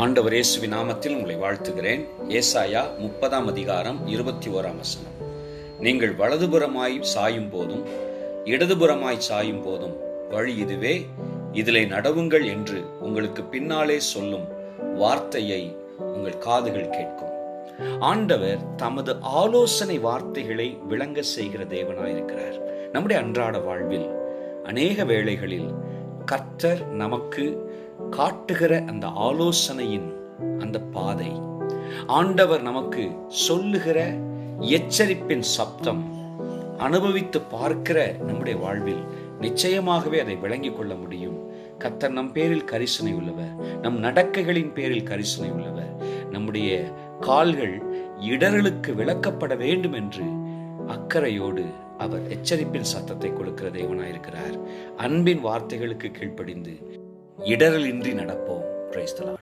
ஆண்டவர் இயேசுவின் நாமத்தில் உங்களை வாழ்த்துகிறேன். ஏசாயா 30 அதிகாரம் 21 வசனம். நீங்கள் வலதுபுறமாய் சாயும் போதும் இடதுபுறமாய் சாயும் போதும் வழி இதுவே, இதிலே நடவுங்கள் என்று உங்களுக்கு பின்னாலே சொல்லும் வார்த்தையை உங்கள் காதுகள் கேட்கும். ஆண்டவர் தமது ஆலோசனை வார்த்தைகளை விளங்க செய்கிற தேவனாயிருக்கிறார். நம்முடைய அன்றாட வாழ்வில் அநேக வேளைகளில் கர்த்தர் நமக்கு காட்டுகிற அந்த ஆலோசனையின் அந்த பாதை, ஆண்டவர் நமக்கு சொல்லுகிற எச்சரிப்பின் சப்தம் அனுபவித்து பார்க்கிற நம்முடைய வாழ்வில் நிச்சயமாகவே அதை விளங்கிக் கொள்ள முடியும். கர்த்தர் நம் பேரில் கரிசனை உள்ளவர், நம் நடக்கைகளின் பேரில் கரிசனை உள்ளவர். நம்முடைய கால்கள் இடறலுக்கு விளக்கப்பட வேண்டும் என்று அக்கறையோடு அவர் எச்சரிப்பின் சத்தத்தை கொடுக்கிற தேவனாயிருக்கிறார். அன்பின் வார்த்தைகளுக்கு கீழ்ப்படிந்து இடரலின்றி நடப்போம். Praise the Lord.